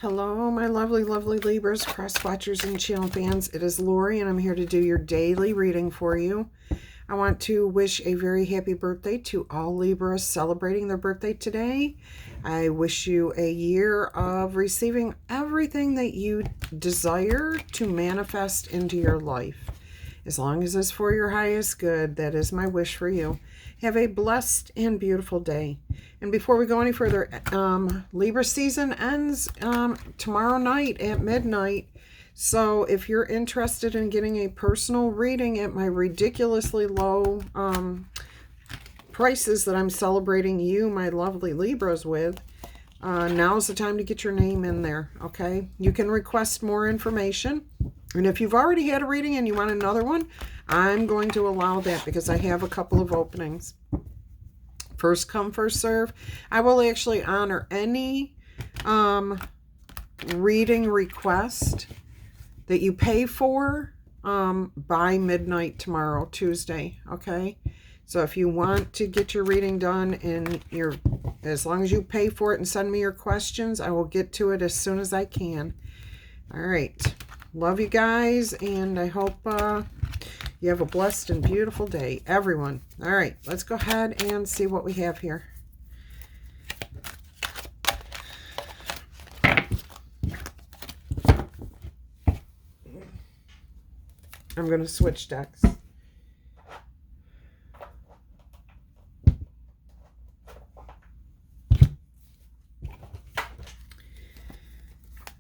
Hello, my lovely, lovely Libras, cross watchers, and channel fans. It is Laurie, and I'm here to do your daily reading for you. I want to wish a very happy birthday to all Libras celebrating their birthday today. I wish you a year of receiving everything that you desire to manifest into your life. As long as it's for your highest good, that is my wish for you. Have a blessed and beautiful day. And before we go any further, Libra season ends tomorrow night at midnight. So if you're interested in getting a personal reading at my ridiculously low prices that I'm celebrating you, my lovely Libras, with, now's the time to get your name in there, okay? You can request more information. And if you've already had a reading and you want another one, I'm going to allow that because I have a couple of openings. First come, first serve. I will actually honor any reading request that you pay for by midnight tomorrow, Tuesday, okay? So if you want to get your reading done and as long as you pay for it and send me your questions, I will get to it as soon as I can. All right. Love you guys, and I hope you have a blessed and beautiful day, everyone. All right, let's go ahead and see what we have here. I'm going to switch decks.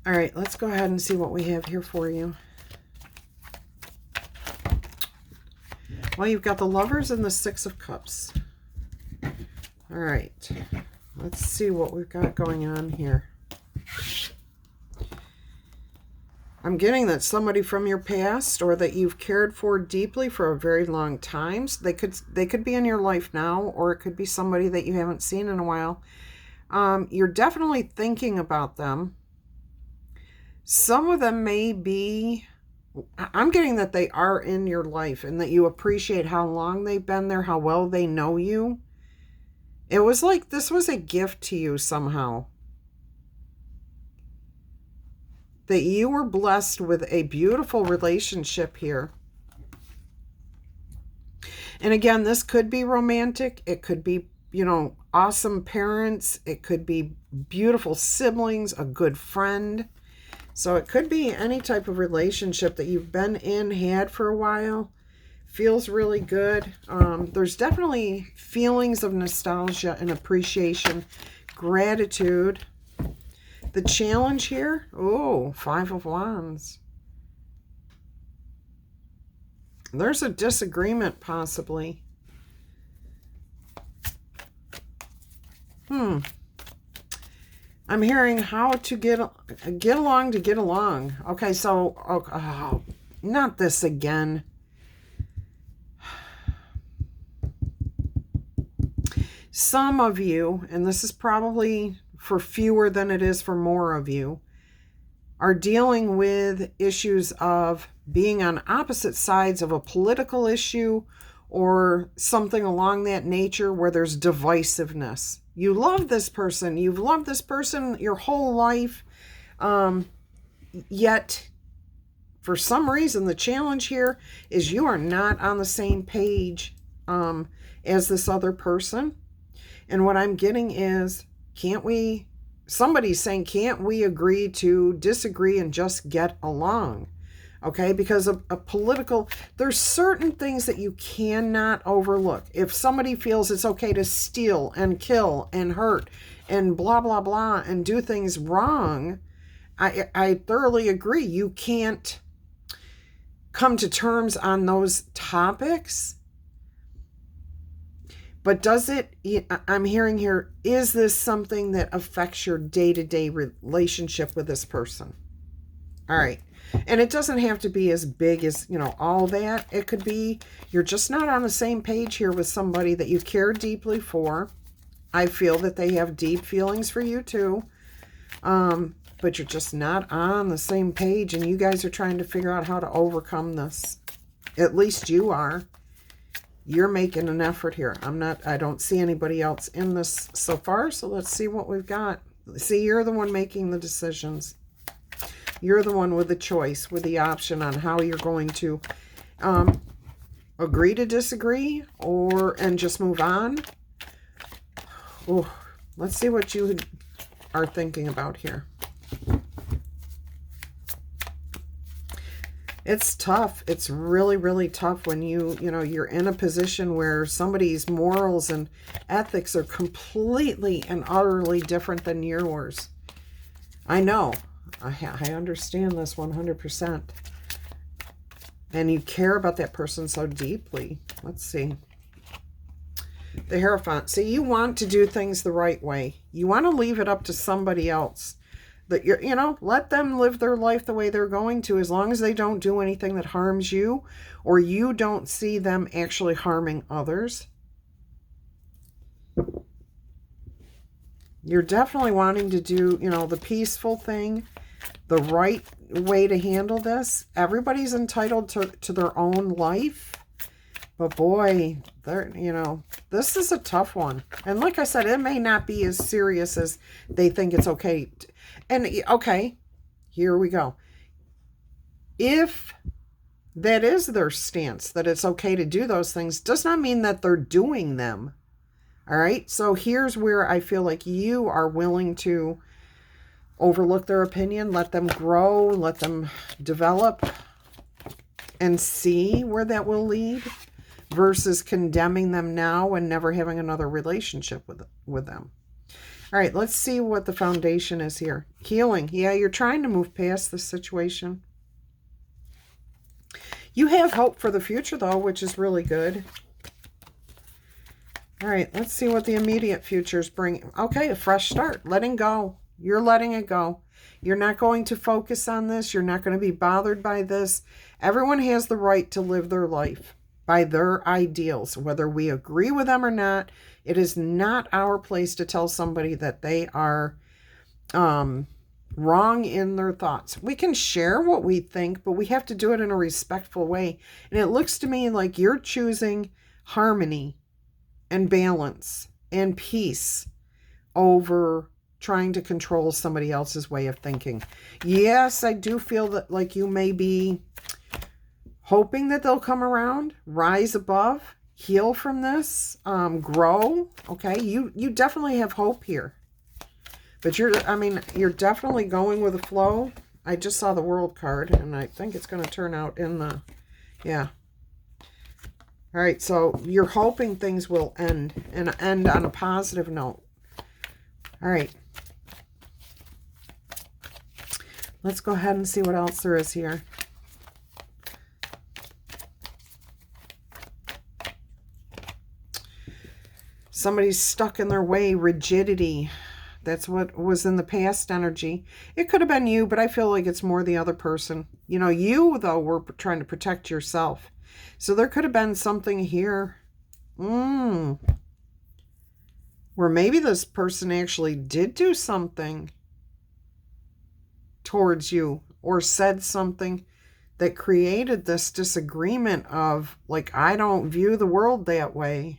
All right, let's go ahead and see what we have here for you. Well, you've got the Lovers and the Six of Cups. All right, let's see what we've got going on here. I'm getting that somebody from your past or that you've cared for deeply for a very long time. So they could be in your life now, or it could be somebody that you haven't seen in a while. You're definitely thinking about them. Some of them may be, I'm getting that they are in your life and that you appreciate how long they've been there, how well they know you. It was like this was a gift to you somehow. That you were blessed with a beautiful relationship here. And again, this could be romantic. It could be, you know, awesome parents. It could be beautiful siblings, a good friend. So it could be any type of relationship that you've been in, had for a while. Feels really good. There's definitely feelings of nostalgia and appreciation, gratitude. The challenge here, oh, Five of Wands. There's a disagreement possibly. I'm hearing how to get along to get along. Okay, so, oh, not this again. Some of you, and this is probably for fewer than it is for more of you, are dealing with issues of being on opposite sides of a political issue or something along that nature where there's divisiveness. You love this person. You've loved this person your whole life. Yet, for some reason, the challenge here is you are not on the same page as this other person. And what I'm getting is, somebody's saying, can't we agree to disagree and just get along? Okay, because a political, there's certain things that you cannot overlook. If somebody feels it's okay to steal and kill and hurt and blah, blah, blah, and do things wrong, I thoroughly agree. You can't come to terms on those topics. But does it, I'm hearing here, is this something that affects your day-to-day relationship with this person? All right. And it doesn't have to be as big as, you know, all that. It could be you're just not on the same page here with somebody that you care deeply for. I feel that they have deep feelings for you too. But you're just not on the same page, and you guys are trying to figure out how to overcome this. At least you are. You're making an effort here. I don't see anybody else in this so far, so let's see what we've got. See, you're the one making the decisions. You're the one with the choice, with the option on how you're going to agree to disagree and just move on. Oh, let's see what you are thinking about here. It's tough. It's really, really tough when you're in a position where somebody's morals and ethics are completely and utterly different than yours. I know. I understand this 100%. And you care about that person so deeply. Let's see. The Hierophant. See, you want to do things the right way. You want to leave it up to somebody else. That let them live their life the way they're going to, as long as they don't do anything that harms you, or you don't see them actually harming others. You're definitely wanting to do, the peaceful thing, the right way to handle this. Everybody's entitled to their own life. But boy, this is a tough one. And like I said, it may not be as serious as they think it's okay. And okay, here we go. If that is their stance, that it's okay to do those things, does not mean that they're doing them. All right. So here's where I feel like you are willing to overlook their opinion, let them grow, let them develop, and see where that will lead, versus condemning them now and never having another relationship with them. All right, let's see what the foundation is here. Healing. Yeah, you're trying to move past this situation. You have hope for the future, though, which is really good. All right, let's see what the immediate future's bringing. Okay, a fresh start. Letting go. You're letting it go. You're not going to focus on this. You're not going to be bothered by this. Everyone has the right to live their life by their ideals, whether we agree with them or not. It is not our place to tell somebody that they are wrong in their thoughts. We can share what we think, but we have to do it in a respectful way. And it looks to me like you're choosing harmony and balance and peace over trying to control somebody else's way of thinking. Yes, I do feel that like you may be hoping that they'll come around, rise above, heal from this, grow. Okay, you definitely have hope here. But you're definitely going with the flow. I just saw the World card, and I think it's going to turn out in the, yeah. All right, so you're hoping things will end, and end on a positive note. All right. Let's go ahead and see what else there is here. Somebody's stuck in their way, rigidity. That's what was in the past energy. It could have been you, but I feel like it's more the other person. You, though, were trying to protect yourself. So there could have been something here. Where maybe this person actually did do something towards you, or said something that created this disagreement of, like, I don't view the world that way.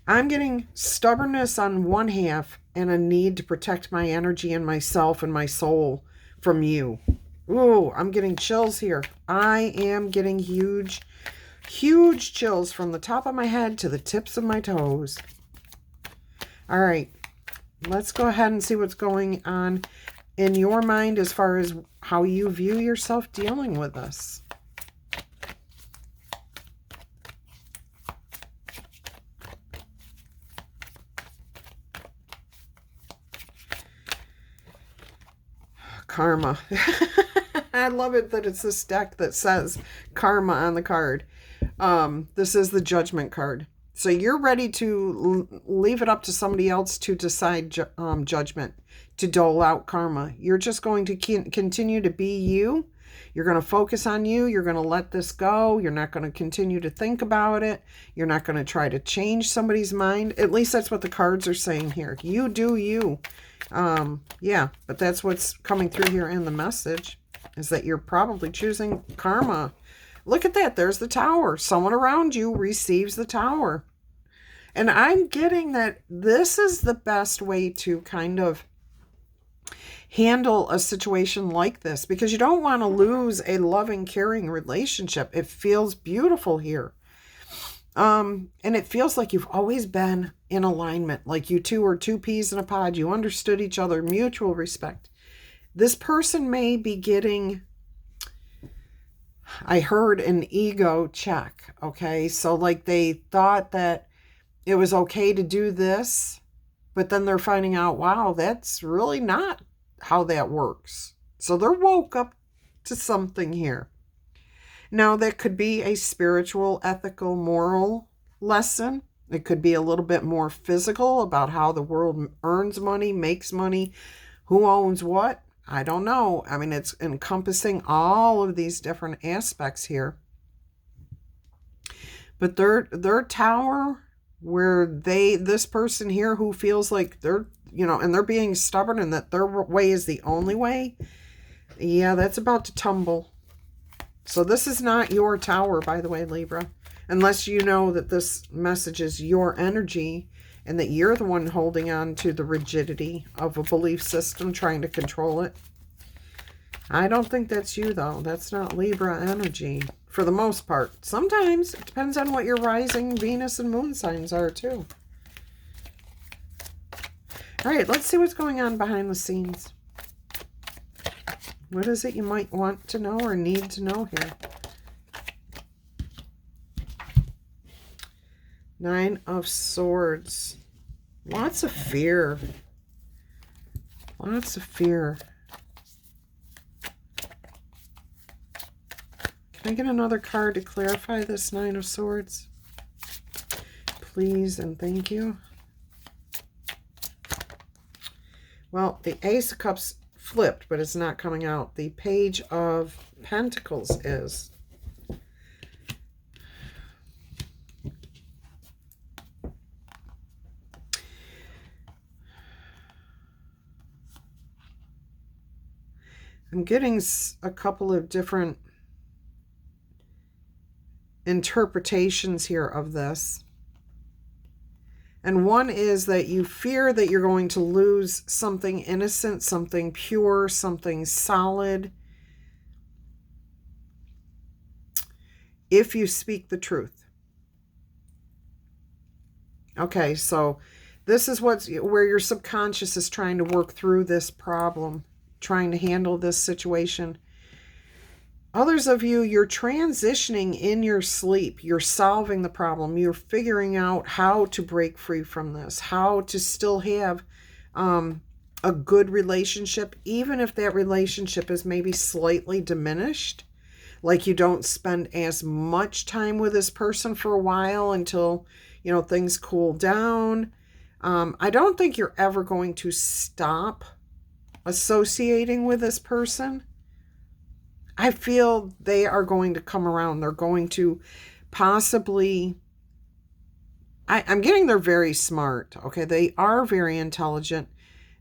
I'm getting stubbornness on one half and a need to protect my energy and myself and my soul from you. Ooh, I'm getting chills here. I am getting huge, huge chills from the top of my head to the tips of my toes. All right, let's go ahead and see what's going on in your mind as far as how you view yourself dealing with this. Karma. I love it that it's this deck that says karma on the card. This is the Judgment card. So you're ready to leave it up to somebody else to decide judgment, to dole out karma. You're just going to continue to be you. You're going to focus on you. You're going to let this go. You're not going to continue to think about it. You're not going to try to change somebody's mind. At least that's what the cards are saying here. You do you. Yeah, but that's what's coming through here in the message, is that you're probably choosing karma. Look at that. There's the Tower. Someone around you receives the Tower. And I'm getting that this is the best way to kind of handle a situation like this, because you don't want to lose a loving, caring relationship. It feels beautiful here. And it feels like you've always been in alignment, like you two are two peas in a pod. You understood each other, mutual respect. This person may be getting, I heard, an ego check. Okay. So like they thought that it was okay to do this, but then they're finding out, wow, that's really not how that works. So they're woke up to something here. Now, that could be a spiritual, ethical, moral lesson. It could be a little bit more physical about how the world earns money, makes money, who owns what. I don't know. I mean, it's encompassing all of these different aspects here. But their tower, where this person here who feels like they're, and they're being stubborn and that their way is the only way, yeah, that's about to tumble. So this is not your tower, by the way, Libra, unless you know that this message is your energy and that you're the one holding on to the rigidity of a belief system, trying to control it. I don't think that's you, though. That's not Libra energy for the most part. Sometimes it depends on what your rising Venus and moon signs are, too. All right, let's see what's going on behind the scenes. What is it you might want to know or need to know here? 9 of Swords. Lots of fear. Lots of fear. Can I get another card to clarify this 9 of Swords? Please and thank you. Well, the Ace of Cups flipped, but it's not coming out. The Page of Pentacles is. I'm getting a couple of different interpretations here of this. And one is that you fear that you're going to lose something innocent, something pure, something solid, if you speak the truth. Okay, so this is where your subconscious is trying to work through this problem, trying to handle this situation. Others of you, you're transitioning in your sleep. You're solving the problem. You're figuring out how to break free from this, how to still have a good relationship, even if that relationship is maybe slightly diminished. Like you don't spend as much time with this person for a while until, things cool down. I don't think you're ever going to stop associating with this person. I feel they are going to come around. They're going to possibly, I'm getting they're very smart. Okay, they are very intelligent.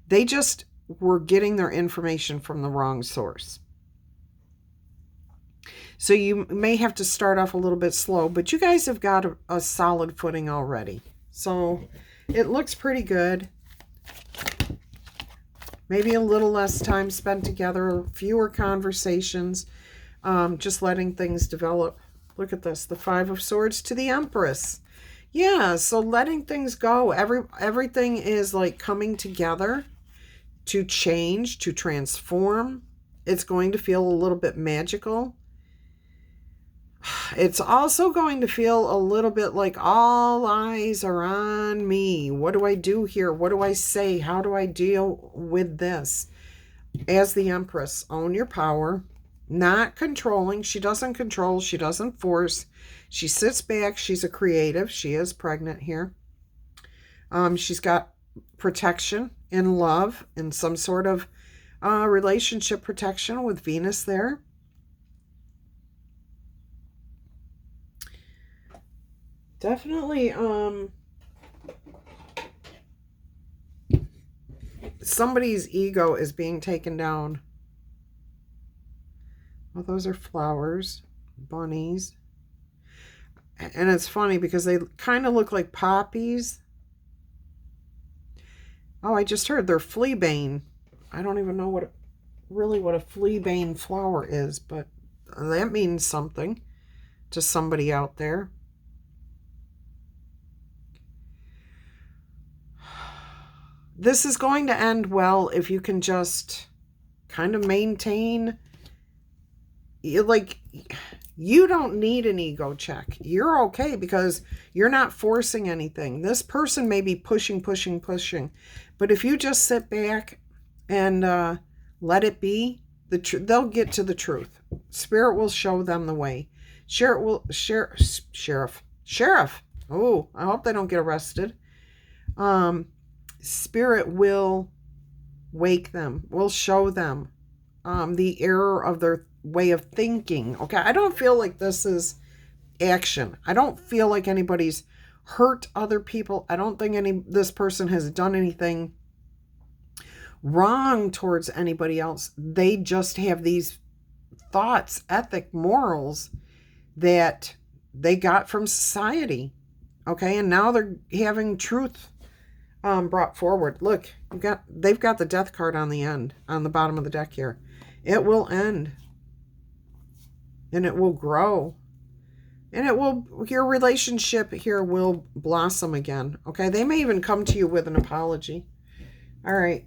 They just were getting their information from the wrong source. So you may have to start off a little bit slow, but you guys have got a solid footing already. So it looks pretty good. Maybe a little less time spent together, fewer conversations, just letting things develop. Look at this, the 5 of Swords to the Empress. Yeah, so letting things go. Everything is like coming together to change, to transform. It's going to feel a little bit magical. It's also going to feel a little bit like all eyes are on me. What do I do here? What do I say? How do I deal with this? As the Empress, own your power. Not controlling. She doesn't control. She doesn't force. She sits back. She's a creative. She is pregnant here. She's got protection in love and some sort of relationship protection with Venus there. Definitely, somebody's ego is being taken down. Well, those are flowers, bunnies. And it's funny because they kind of look like poppies. Oh, I just heard they're fleabane. I don't even know what a fleabane flower is, but that means something to somebody out there. This is going to end well if you can just kind of maintain, like, you don't need an ego check. You're okay because you're not forcing anything. This person may be pushing. But if you just sit back and let it be, they'll get to the truth. Spirit will show them the way. Sheriff. Oh, I hope they don't get arrested. Spirit will wake them, will show them the error of their way of thinking. Okay, I don't feel like this is action. I don't feel like anybody's hurt other people. I don't think this person has done anything wrong towards anybody else. They just have these thoughts, ethic, morals that they got from society. Okay, and now they're having truth brought forward. Look, they've got the death card on the end, on the bottom of the deck here. It will end. And it will grow. And your relationship here will blossom again. Okay, they may even come to you with an apology. All right,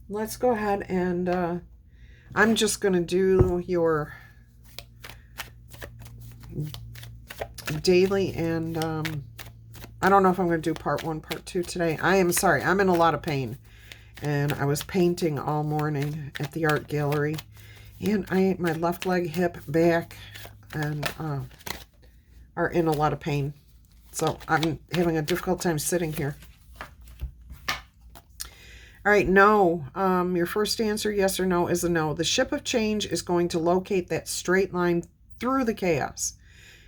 let's go ahead and I'm just going to do your daily, and I don't know if I'm going to do part 1, part 2 today. I am sorry. I'm in a lot of pain. And I was painting all morning at the art gallery. And my left leg, hip, back, and are in a lot of pain. So I'm having a difficult time sitting here. All right, no. Your first answer, yes or no, is a no. The ship of change is going to locate that straight line through the chaos.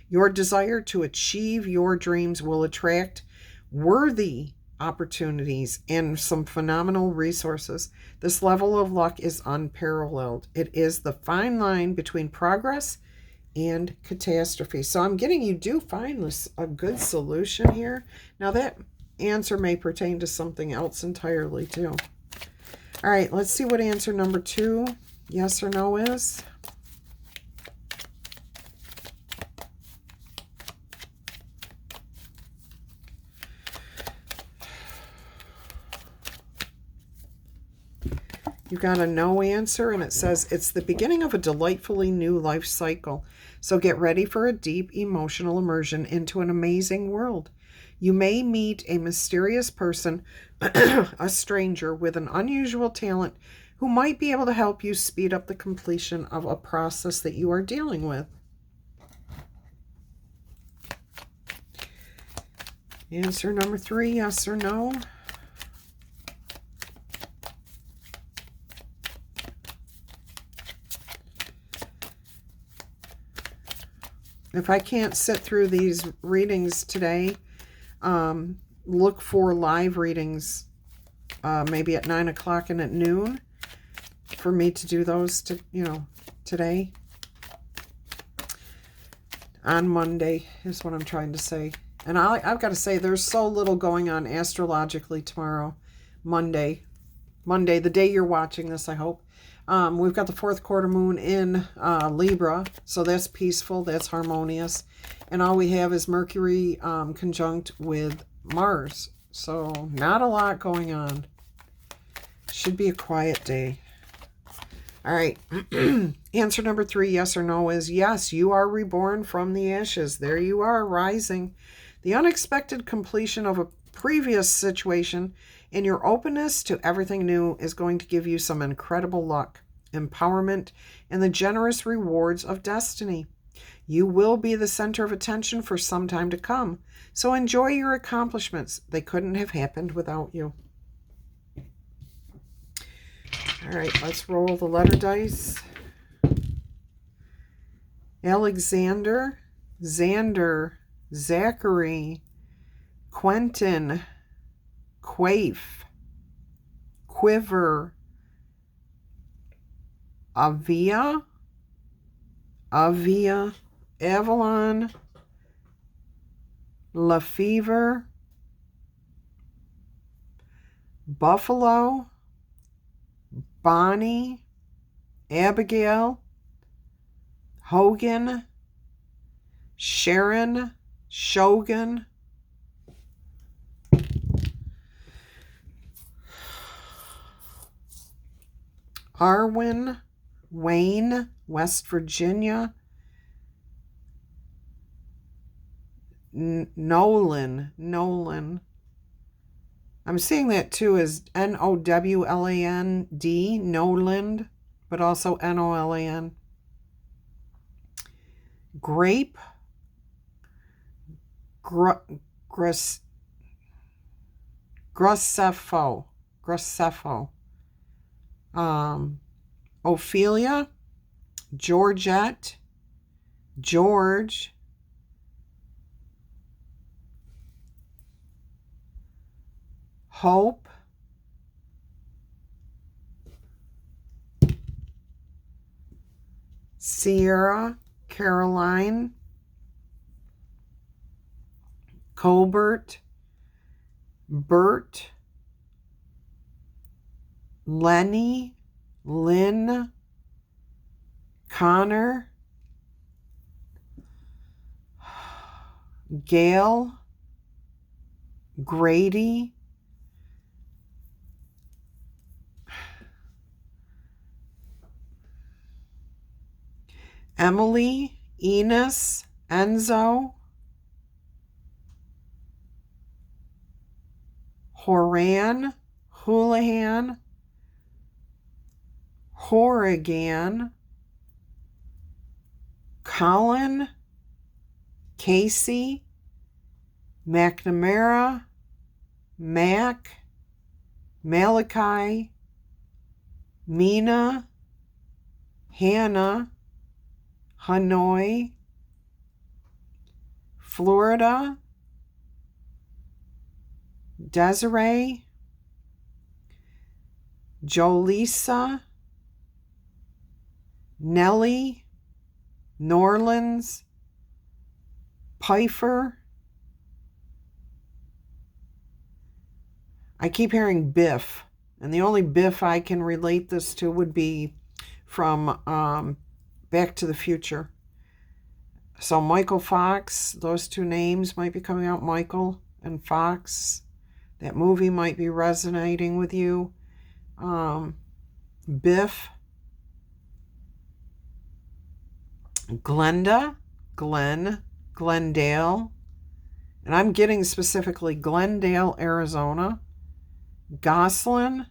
Your desire to achieve your dreams will attract worthy opportunities and some phenomenal resources. This level of luck is unparalleled. It is the fine line between progress and catastrophe. So I'm getting you do find a good solution here. Now that answer may pertain to something else entirely too. All right, let's see what answer number 2, yes or no, is. You got a no answer, and it says it's the beginning of a delightfully new life cycle. So get ready for a deep emotional immersion into an amazing world. You may meet a mysterious person, a stranger with an unusual talent who might be able to help you speed up the completion of a process that you are dealing with. Answer number 3, yes or no. If I can't sit through these readings today, look for live readings maybe at 9 o'clock and at noon for me to do those today. On Monday is what I'm trying to say. And I've got to say, there's so little going on astrologically tomorrow, Monday, the day you're watching this, I hope. We've got the 4th quarter moon in Libra, so that's peaceful, that's harmonious. And all we have is Mercury conjunct with Mars. So not a lot going on. Should be a quiet day. All right. Answer number 3, yes or no, is yes, you are reborn from the ashes. There you are, rising. The unexpected completion of a previous situation and your openness to everything new is going to give you some incredible luck, empowerment, and the generous rewards of destiny. You will be the center of attention for some time to come, so enjoy your accomplishments. They couldn't have happened without you. All right, let's roll the letter dice. Alexander, Xander, Zachary, Quentin, Quaif, Quiver, Avia, Avalon, Lefevre, Buffalo, Bonnie, Abigail, Hogan, Sharon, Shogun, Arwen, Wayne, West Virginia, Nolan. I'm seeing that too as Nowland, Noland, but also Nolan. Grape, Gracefo, Ophelia, Georgette, George, Hope, Sierra, Caroline, Colbert, Bert, Lenny, Lynn, Connor, Gail, Grady, Emily, Enos, Enzo, Horan, Houlihan, Horrigan, Colin, Casey, McNamara, Mac, Malachi, Mina, Hannah, Hanoi, Florida, Desiree, Jolisa, Nellie, Norlands, Pfeiffer. I keep hearing Biff, and the only Biff I can relate this to would be from Back to the Future. So Michael Fox, those two names might be coming out, Michael and Fox. That movie might be resonating with you. Biff, Glenda, Glendale, and I'm getting specifically Glendale, Arizona, Goslin,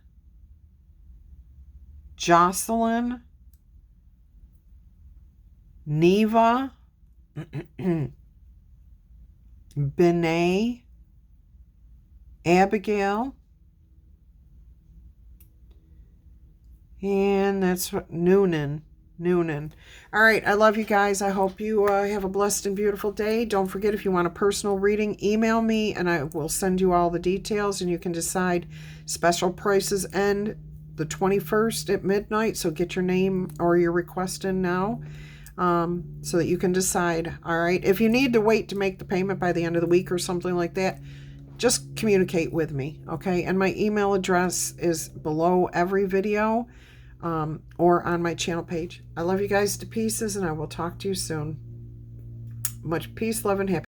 Jocelyn, Neva, Benet, Abigail, and that's what Noonan. All right, I love you guys. I hope you have a blessed and beautiful day. Don't forget, if you want a personal reading, email me and I will send you all the details, and you can decide. Special prices end the 21st at midnight, so get your name or your request in now so that you can decide. All right, if you need to wait to make the payment by the end of the week or something like that, just communicate with me, okay? And my email address is below every video or on my channel page. I love you guys to pieces, and I will talk to you soon. Much peace, love, and happiness.